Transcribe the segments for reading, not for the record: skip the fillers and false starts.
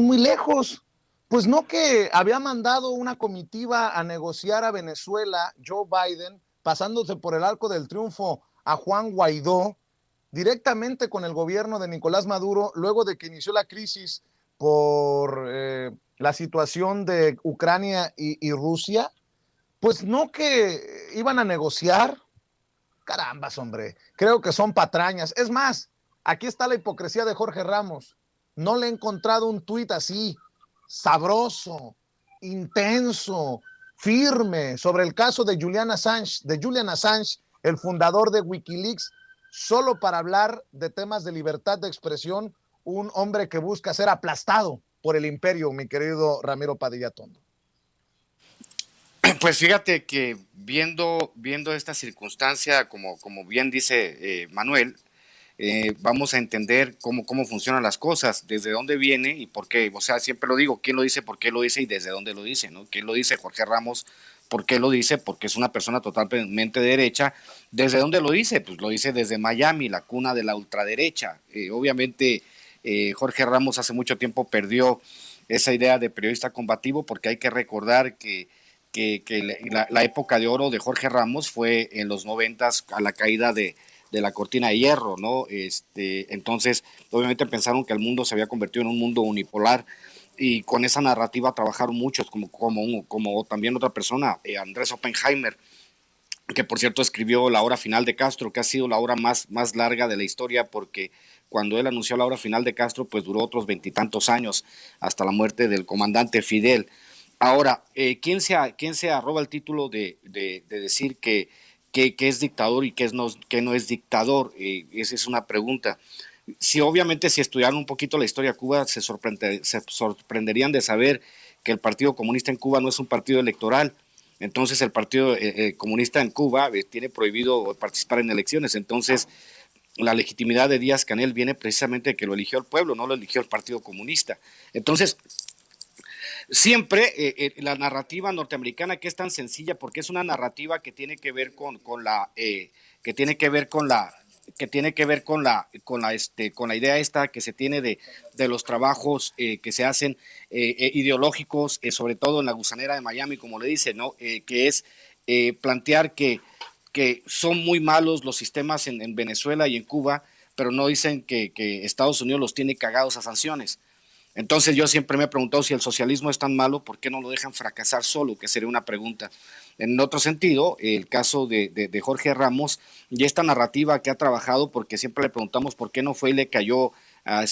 muy lejos. Pues no que había mandado una comitiva a negociar a Venezuela, Joe Biden, pasándose por el arco del triunfo a Juan Guaidó, directamente con el gobierno de Nicolás Maduro, luego de que inició la crisis por la situación de Ucrania y Rusia, pues no que iban a negociar. Carambas, hombre, creo que son patrañas. Es más, aquí está la hipocresía de Jorge Ramos. No le he encontrado un tuit así, sabroso, intenso, firme, sobre el caso de Julian Assange, el fundador de Wikileaks, solo para hablar de temas de libertad de expresión, un hombre que busca ser aplastado por el imperio, mi querido Ramiro Padilla Tondo. Pues fíjate que viendo esta circunstancia, como bien dice Manuel, vamos a entender cómo funcionan las cosas, desde dónde viene y por qué. O sea, siempre lo digo, quién lo dice, por qué lo dice y desde dónde lo dice, ¿no? ¿Quién lo dice? Jorge Ramos. ¿Por qué lo dice? Porque es una persona totalmente derecha. ¿Desde dónde lo dice? Pues lo dice desde Miami, la cuna de la ultraderecha. Obviamente, Jorge Ramos hace mucho tiempo perdió esa idea de periodista combativo, porque hay que recordar que la época de oro de Jorge Ramos fue en los 90 a la caída de la cortina de hierro, ¿no? Entonces, obviamente pensaron que el mundo se había convertido en un mundo unipolar, y con esa narrativa trabajaron muchos, como también otra persona, Andrés Oppenheimer, que por cierto escribió La hora final de Castro, que ha sido la obra más larga de la historia, porque cuando él anunció la hora final de Castro, pues duró otros veintitantos años, hasta la muerte del comandante Fidel. Ahora, ¿quién se arroba el título de decir que es dictador y que no es dictador? Esa es una pregunta. Si obviamente si estudiaran un poquito la historia de Cuba, se sorprenderían de saber que el Partido Comunista en Cuba no es un partido electoral. Entonces el Partido Comunista en Cuba tiene prohibido participar en elecciones. Entonces la legitimidad de Díaz Canel viene precisamente de que lo eligió el pueblo, no lo eligió el Partido Comunista. Entonces, siempre la narrativa norteamericana, que es tan sencilla, porque es una narrativa que tiene que ver con la que tiene que ver con la que tiene que ver con la idea esta que se tiene de los trabajos que se hacen ideológicos, sobre todo en la gusanera de Miami, como le dice, ¿no? Que es plantear que son muy malos los sistemas en Venezuela y en Cuba, pero no dicen que Estados Unidos los tiene cagados a sanciones. Entonces yo siempre me he preguntado, si el socialismo es tan malo, ¿por qué no lo dejan fracasar solo? Que sería una pregunta. En otro sentido, el caso de Jorge Ramos y esta narrativa que ha trabajado, porque siempre le preguntamos por qué no fue y le cayó a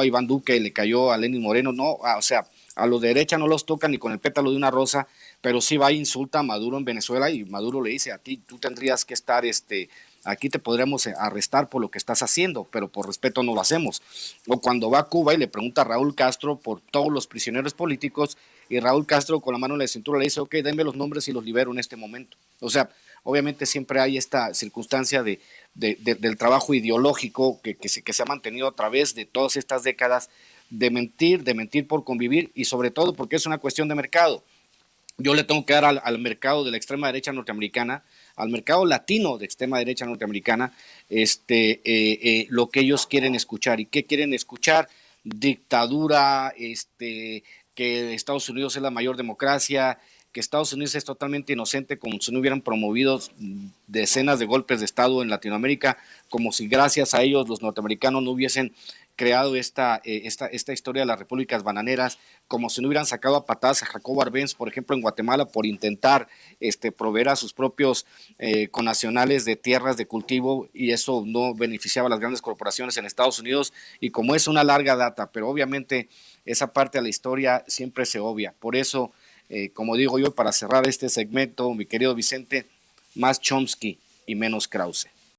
Iván Duque, le cayó a Lenín Moreno, no, o sea, a los de derecha no los toca ni con el pétalo de una rosa, pero sí va e insulta a Maduro en Venezuela, y Maduro le dice: a ti, tú tendrías que estar aquí te podríamos arrestar por lo que estás haciendo, pero por respeto no lo hacemos. O cuando va a Cuba y le pregunta a Raúl Castro por todos los prisioneros políticos, y Raúl Castro con la mano en la cintura le dice: ok, denme los nombres y los libero en este momento. O sea, obviamente siempre hay esta circunstancia del trabajo ideológico que se ha mantenido a través de todas estas décadas, de mentir por convivir, y sobre todo porque es una cuestión de mercado. Yo le tengo que dar al mercado de la extrema derecha norteamericana, al mercado latino de extrema derecha norteamericana, lo que ellos quieren escuchar. ¿Y qué quieren escuchar? Dictadura, que Estados Unidos es la mayor democracia, que Estados Unidos es totalmente inocente, como si no hubieran promovido decenas de golpes de Estado en Latinoamérica, como si gracias a ellos los norteamericanos no hubiesen creado esta historia de las repúblicas bananeras, como si no hubieran sacado a patadas a Jacobo Arbenz, por ejemplo, en Guatemala, por intentar proveer a sus propios connacionales de tierras de cultivo, y eso no beneficiaba a las grandes corporaciones en Estados Unidos. Y como es una larga data, pero obviamente esa parte de la historia siempre se obvia. Por eso, como digo yo, para cerrar este segmento, mi querido Vicente, más Chomsky y menos Krause.